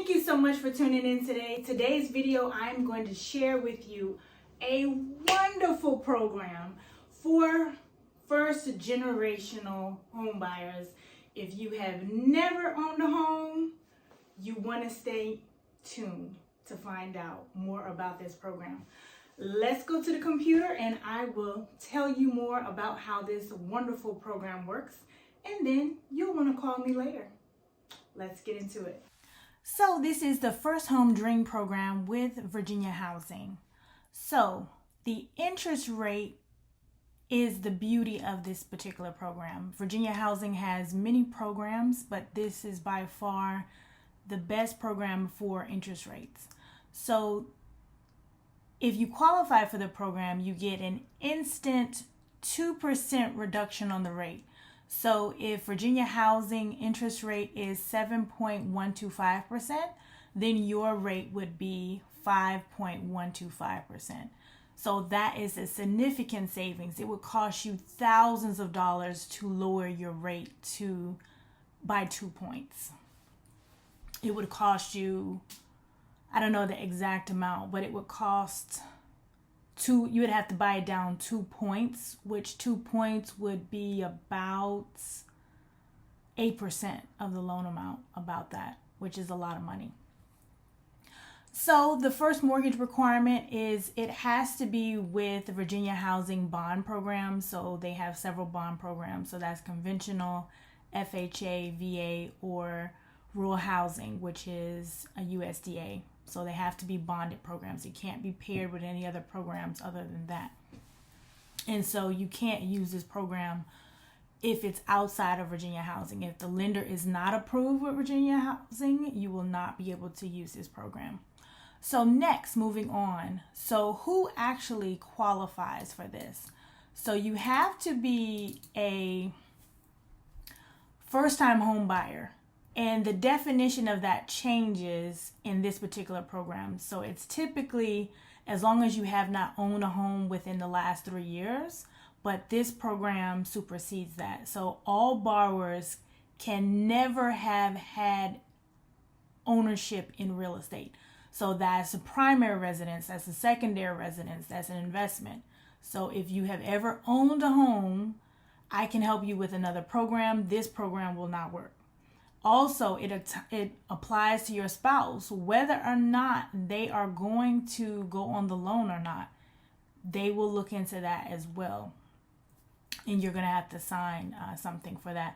Thank you so much for tuning in today. Today's video, I'm going to share with you a wonderful program for first generational home buyers. If you have never owned a home, you want to stay tuned to find out more about this program. Let's go to the computer and I will tell you more about how this wonderful program works, and then you'll want to call me later. Let's get into it. So this is the First Home Dream Program with Virginia Housing. So the interest rate is the beauty of this particular program. Virginia Housing has many programs, but this is by far the best program for interest rates. So if you qualify for the program, you get an instant 2% reduction on the rate. So if Virginia Housing interest rate is 7.125%, then your rate would be 5.125%. So that is a significant savings. It would cost you thousands of dollars to lower your rate by 2 points. It would cost you, I don't know the exact amount, but it would cost you would have to buy it down 2 points, which 2 points would be about 8% of the loan amount, about that, which is a lot of money. So the first mortgage requirement is it has to be with the Virginia Housing Bond Program. So they have several bond programs. So that's conventional, FHA, VA, or rural housing, which is a USDA. So they have to be bonded programs. It can't be paired with any other programs other than that. And so you can't use this program if it's outside of Virginia Housing. If the lender is not approved with Virginia Housing, you will not be able to use this program. So next, moving on. So who actually qualifies for this? So you have to be a first-time home buyer. And the definition of that changes in this particular program. So it's typically as long as you have not owned a home within the last 3 years, but this program supersedes that. So all borrowers can never have had ownership in real estate. So that's a primary residence, that's a secondary residence, that's an investment. So if you have ever owned a home, I can help you with another program. This program will not work. Also, it applies to your spouse, whether or not they are going to go on the loan or not. They will look into that as well. And you're going to have to sign something for that.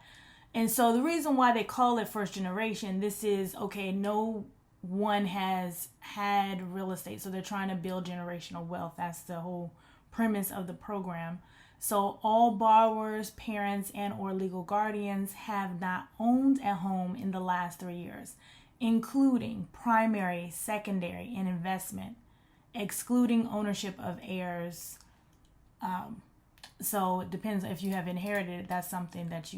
And so the reason why they call it first generation, this is, okay, no one has had real estate. So they're trying to build generational wealth. That's the whole premise of the program. So all borrowers, parents, and or legal guardians have not owned a home in the last 3 years, including primary, secondary, and investment, excluding ownership of heirs. So it depends if you have inherited. That's something that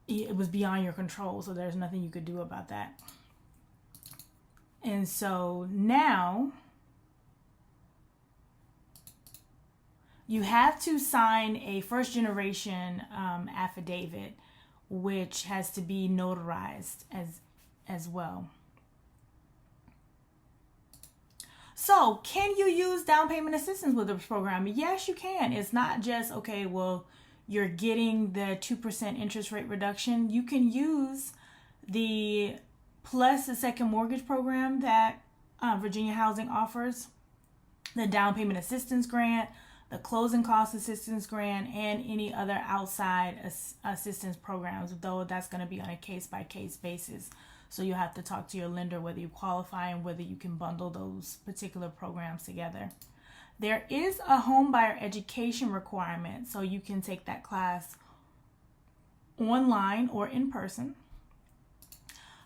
it was beyond your control. So there's nothing you could do about that. And so now you have to sign a first generation affidavit, which has to be notarized as well. So can you use down payment assistance with this program? Yes, you can. It's not just, okay, well, you're getting the 2% interest rate reduction. You can use the plus the second mortgage program that Virginia Housing offers, the down payment assistance grant, the closing cost assistance grant, and any other outside assistance programs, though that's going to be on a case-by-case basis. So you'll have to talk to your lender whether you qualify and whether you can bundle those particular programs together. There is a home buyer education requirement, so you can take that class online or in person.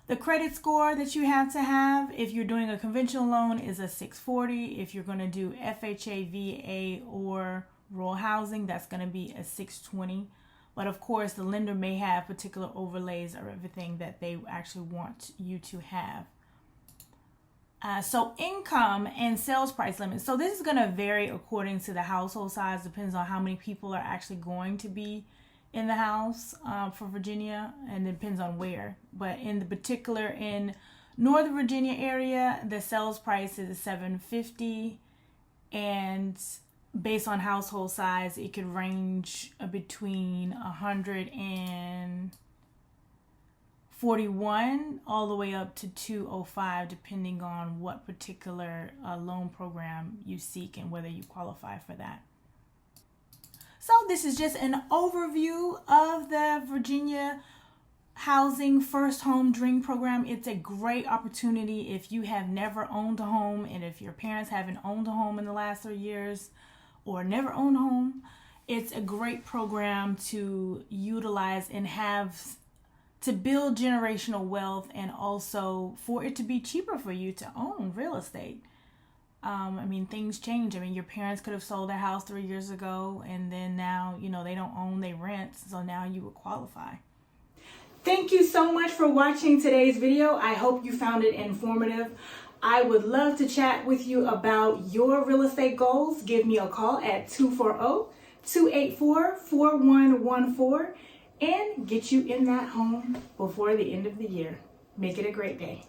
The credit score that you have to have if you're doing a conventional loan is a 640. If you're going to do FHA, VA, or rural housing, that's going to be a 620. But of course, the lender may have particular overlays or everything that they actually want you to have. So income and sales price limits. So this is going to vary according to the household size. Depends on how many people are actually going to be in the house for Virginia, and it depends on where. But in the particular in Northern Virginia area, the sales price is $750, and based on household size, it could range between $141 all the way up to $205, depending on what particular loan program you seek and whether you qualify for that. So this is just an overview of the Virginia Housing First Home Dream Program. It's a great opportunity if you have never owned a home, and if your parents haven't owned a home in the last 3 years or never owned a home. It's a great program to utilize and have to build generational wealth, and also for it to be cheaper for you to own real estate. I mean, things change. I mean, your parents could have sold their house 3 years ago, and then now, they don't own, they rent. So now you would qualify. Thank you so much for watching today's video. I hope you found it informative. I would love to chat with you about your real estate goals. Give me a call at 240-284-4114 and get you in that home before the end of the year. Make it a great day.